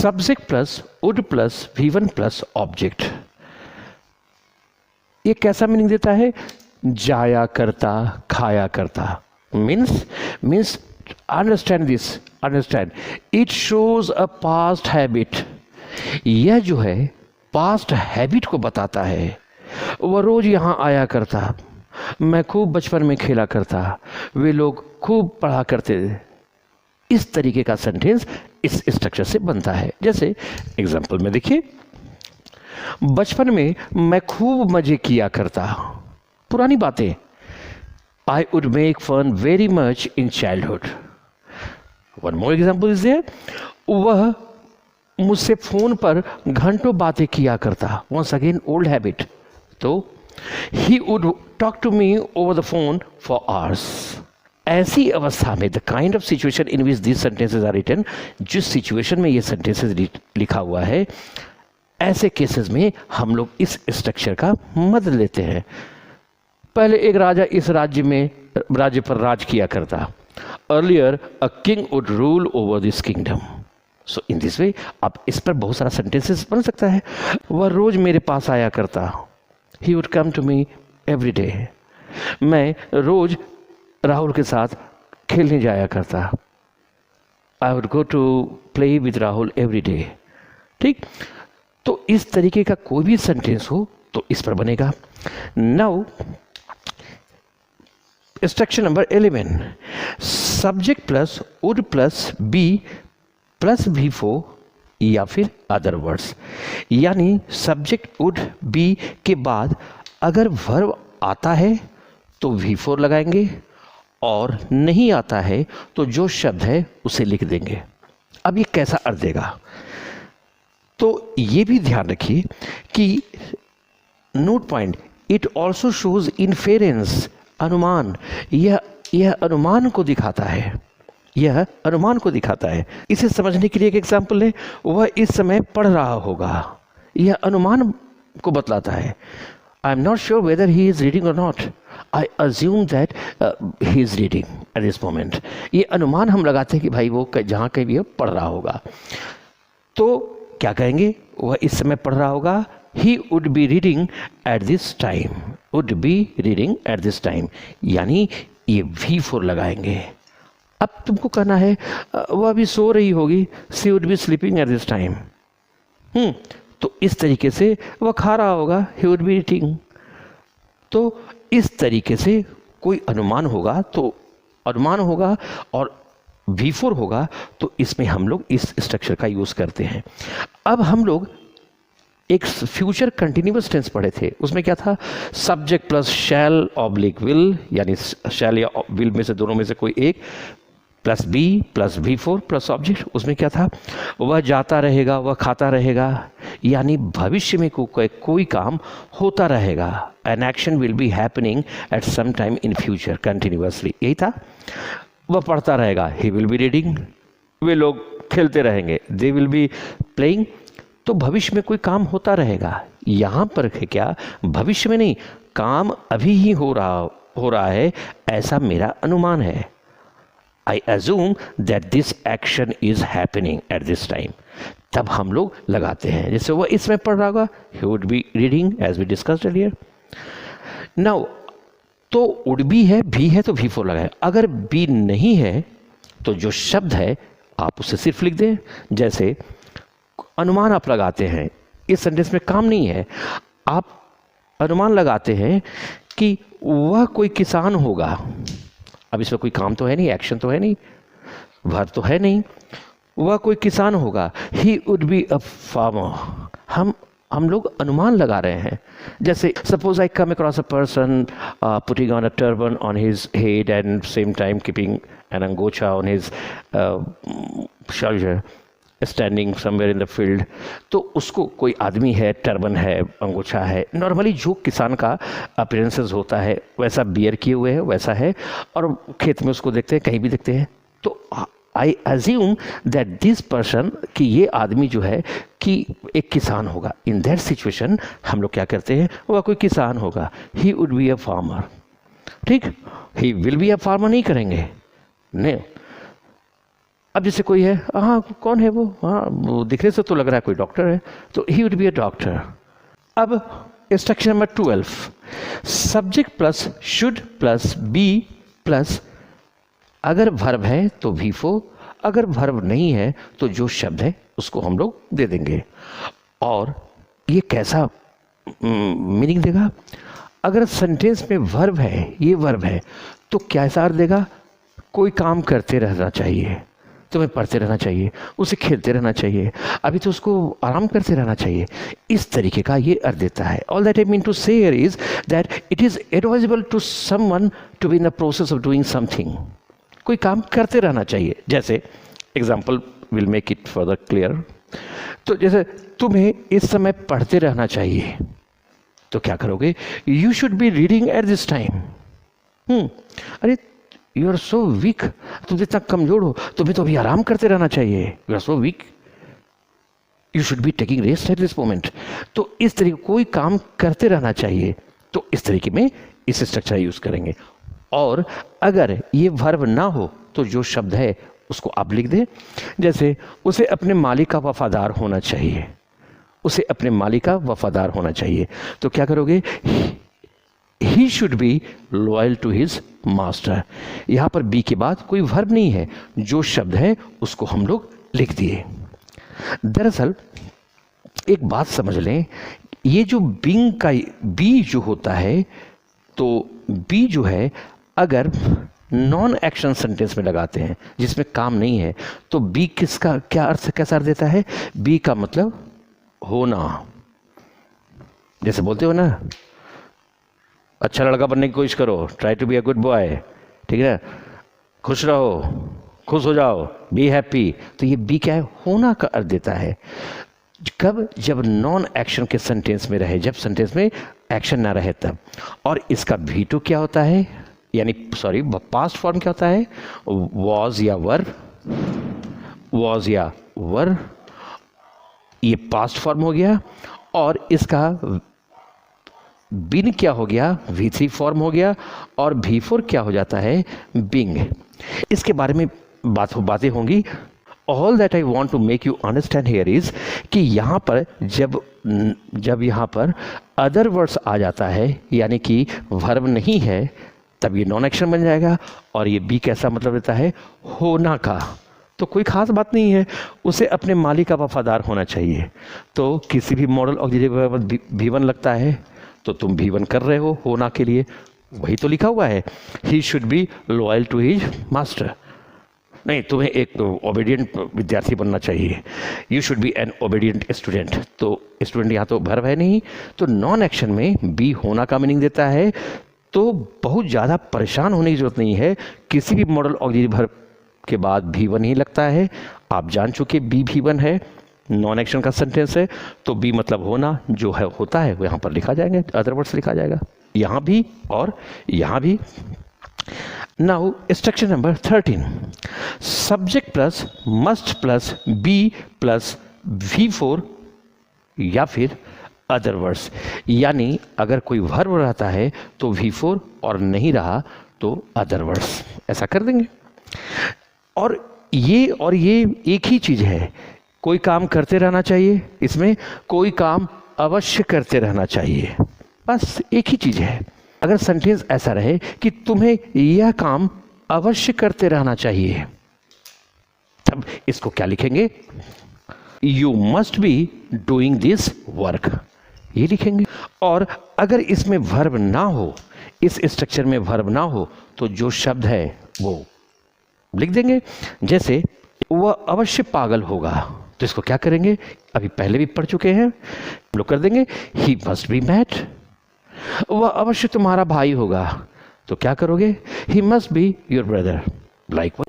Subject plus would plus V1 plus object, ये कैसा meaning देता है? जाया करता, खाया करता। Means understand this, understand, it shows a past habit. यह जो है पास्ट हैबिट को बताता है। वह रोज यहाँ आया करता, मैं खूब बचपन में खेला करता, वे लोग खूब पढ़ा करते थे। इस तरीके का सेंटेंस इस स्ट्रक्चर से बनता है। जैसे एग्जांपल में देखिए, बचपन में मैं खूब मजे किया करता, पुरानी बातें। I would make fun very much in childhood. One more example is there. वह मुझसे फोन पर घंटों बातें किया करता, once again old habit. तो he would talk to me over the phone for hours. ऐसी अवस्था में the kind of situation in which these sentences are written, जिस सिचुएशन में ये सेंटेंसेस लिखा हुआ है, ऐसे केसेस में हम लोग इस स्ट्रक्चर का मदद लेते हैं। पहले एक राजा इस राज्य पर राज किया करता। Earlier a king would rule over this kingdom. So in this way अब इस पर बहुत सारा सेंटेंसेस बन सकता है। वह रोज मेरे पास आया करता, he would come to me every day. मैं रोज राहुल के साथ खेलने जाया करता, I would go to play with Rahul every day. ठीक, तो इस तरीके का कोई भी सेंटेंस हो तो इस पर बनेगा। Now structure number 11, subject plus would plus be plus V4 या फिर अदर वर्ड्स। यानी सब्जेक्ट वुड बी के बाद अगर वर्ब आता है तो V4 लगाएंगे, और नहीं आता है तो जो शब्द है उसे लिख देंगे। अब ये कैसा अर्थ देगा, तो ये भी ध्यान रखिए कि note point, it also shows inference, अनुमान। यह अनुमान को दिखाता है, यह अनुमान को दिखाता है। इसे समझने के लिए एक एग्जाम्पल ले, वह इस समय पढ़ रहा होगा, यह अनुमान को बतलाता है। I am not sure whether he is reading और not, I assume that he is reading at this moment. ये अनुमान हम लगाते हैं कि भाई वो जहाँ कहीं भी पढ़ रहा होगा। तो क्या कहेंगे, वह इस समय पढ़ रहा होगा, he would be reading at this time, would be reading at this time, यानी ये V4 लगाएंगे। अब तुमको कहना है वह अभी सो रही होगी, she would be sleeping at this time। तो इस तरीके से वह खा रहा होगा, he would be eating। तो इस तरीके से कोई अनुमान होगा तो अनुमान होगा और V4 होगा, तो इसमें हम लोग इस स्ट्रक्चर का यूज करते हैं। अब हम लोग एक फ्यूचर कंटिन्यूअस टेंस पढ़े थे, उसमें क्या था, subject plus shall oblique will, यानी शैल या विल में से दोनों में से कोई एक, plus be plus V4 plus object. उसमें क्या था, वह जाता रहेगा, वह खाता रहेगा, यानी भविष्य में कोई काम होता रहेगा। An action will be happening at some time in future continuously, यही था। वह पढ़ता रहेगा, ही विल बी रीडिंग, वे लोग खेलते रहेंगे, दे विल बी प्लेइंग। तो भविष्य में कोई काम होता रहेगा। यहाँ पर है क्या, भविष्य में नहीं, काम अभी ही हो रहा है, ऐसा मेरा अनुमान है। आई assume that this action is happening at this time. तब हम लोग लगाते हैं, जैसे वह इसमें पढ़ रहा होगा, he would be reading as we discussed earlier. Now तो वुड बी है, भी है तो V4 लगाए। अगर बी नहीं है तो जो शब्द है आप उसे सिर्फ लिख दें। जैसे अनुमान आप लगाते हैं, इस सेंटेंस में काम नहीं है, आप अनुमान लगाते हैं कि वह कोई किसान होगा। अब इसमें कोई काम तो है नहीं, एक्शन तो है नहीं, वर्ब तो है नहीं, वह कोई किसान होगा, he would be a farmer. हम लोग अनुमान लगा रहे हैं। जैसे suppose I come across a person putting on a turban on his head and same time keeping an angochha on his shoulder, standing somewhere in the field. तो उसको कोई आदमी है, टर्बन है, अंगोछा है, नॉर्मली जो किसान का अपीयरेंसेस होता है वैसा बियर किए हुए है, वैसा है, और खेत में उसको देखते हैं, कहीं भी देखते हैं। तो आई अज्यूम दैट दिस पर्सन, कि ये आदमी जो है कि एक किसान होगा। इन दैट सिचुएशन हम लोग क्या करते हैं, वह कोई किसान होगा, he would be a farmer. ठीक, he will be a farmer नहीं करेंगे, नहीं। अब जैसे कोई है, हाँ कौन है वो, हाँ वो दिखने से तो लग रहा है कोई डॉक्टर है, तो he would be a doctor. अब instruction number 12, subject plus should plus be plus, अगर वर्ब है तो V4, अगर वर्ब नहीं है तो जो शब्द है उसको हम लोग दे देंगे। और ये कैसा मीनिंग देगा, अगर सेंटेंस में वर्ब है, ये वर्ब है, तो कैसा अर्थ देगा, कोई काम करते रहना चाहिए, तुम्हें पढ़ते रहना चाहिए, उसे खेलते रहना चाहिए, अभी तो उसको आराम करते रहना चाहिए, इस तरीके का ये अर्थ देता है। All that I mean to say here is that it is advisable to someone to be in the process of doing something, कोई काम करते रहना चाहिए। जैसे example will make it further clear, तो जैसे तुम्हें इस समय पढ़ते रहना चाहिए, तो क्या करोगे, you should be reading at this time. अरे यू आर सो वीक, तुम इतना कमजोर हो, तुम्हें तो अभी आराम करते रहना चाहिए, you are so weak, you should be taking rest at this moment. तो इस तरीके कोई काम करते रहना चाहिए, तो इस तरीके में इस स्ट्रक्चर यूज करेंगे। और अगर ये वर्ब ना हो तो जो शब्द है उसको आप लिख दें। जैसे उसे अपने मालिक का वफादार होना चाहिए, उसे अपने मालिक का वफादार होना चाहिए, तो क्या करोगे, he should be loyal to his master. यहाँ पर बी के बाद कोई वर्ब नहीं है, जो शब्द है उसको हम लोग लिख दिए। दरअसल एक बात समझ लें, ये जो बिंग का बी जो होता है, तो बी जो है अगर नॉन एक्शन सेंटेंस में लगाते हैं जिसमें काम नहीं है, तो बी किसका क्या अर्थ, कैसा अर्थ देता है, बी का मतलब होना। जैसे बोलते हो ना, अच्छा लड़का बनने की कोशिश करो, try to be a good boy, ठीक है, खुश रहो, खुश हो जाओ, बी हैप्पी, तो ये बी क्या है, होना का अर्थ देता है। कब, जब नॉन एक्शन के सेंटेंस में रहे, जब सेंटेंस में एक्शन ना रहे तब। और इसका भी टू क्या होता है, यानी सॉरी पास्ट फॉर्म क्या होता है, वॉज या वर, वॉज या वर, ये पास्ट फॉर्म हो गया। और इसका बिन क्या हो गया, V3 फॉर्म हो गया। और V4 क्या हो जाता है, बिंग। इसके बारे में बातें होंगी। All that I want to make you understand here is कि यहाँ पर जब यहाँ पर अदर वर्ड्स आ जाता है, यानी कि वर्ब नहीं है, तब ये नॉन एक्शन बन जाएगा। और ये बी कैसा मतलब देता है, होना का। तो कोई खास बात नहीं है, उसे अपने मालिक का वफादार होना चाहिए। तो किसी भी मॉडल ऑक्सिलरी वर्ब V1 लगता है, तो तुम V1 कर रहे हो होना के लिए, वही तो लिखा हुआ है, he should be loyal to his master. नहीं, तुम्हें एक ओबीडियंट विद्यार्थी बनना चाहिए, you should be an obedient student. तो स्टूडेंट यहाँ तो वर्ब है नहीं, तो नॉन एक्शन में बी होना का मीनिंग देता है। तो बहुत ज़्यादा परेशान होने की जरूरत नहीं है, किसी भी मॉडल ऑक्सिलरी वर्ब के बाद V1 ही लगता है। आप जान चुके बी V1 है, नॉन एक्शन का सेंटेंस है, तो बी मतलब होना, जो है होता है वो यहाँ पर लिखा जाएगा, अदर वर्ड्स लिखा जाएगा, यहाँ भी और यहाँ भी। Now structure number 13, subject plus must plus be plus V4 या फिर अदर वर्ड्स। यानी अगर कोई वर्ब रहता है तो V4 और नहीं रहा तो अदर वर्ड्स, ऐसा कर देंगे। और ये एक ही चीज़ है, कोई काम करते रहना चाहिए, इसमें कोई काम अवश्य करते रहना चाहिए, बस एक ही चीज़ है। अगर सेंटेंस ऐसा रहे कि तुम्हें यह काम अवश्य करते रहना चाहिए, तब इसको क्या लिखेंगे, you must be doing this work, ये लिखेंगे। और अगर इसमें वर्ब ना हो, इस स्ट्रक्चर में वर्ब ना हो, तो जो शब्द है वो लिख देंगे। जैसे वह अवश्य पागल होगा, तो इसको क्या करेंगे, अभी पहले भी पढ़ चुके हैं, हम लोग कर देंगे ही मस्ट बी मैड। वह अवश्य तुम्हारा भाई होगा, तो क्या करोगे, he must be your brother. Like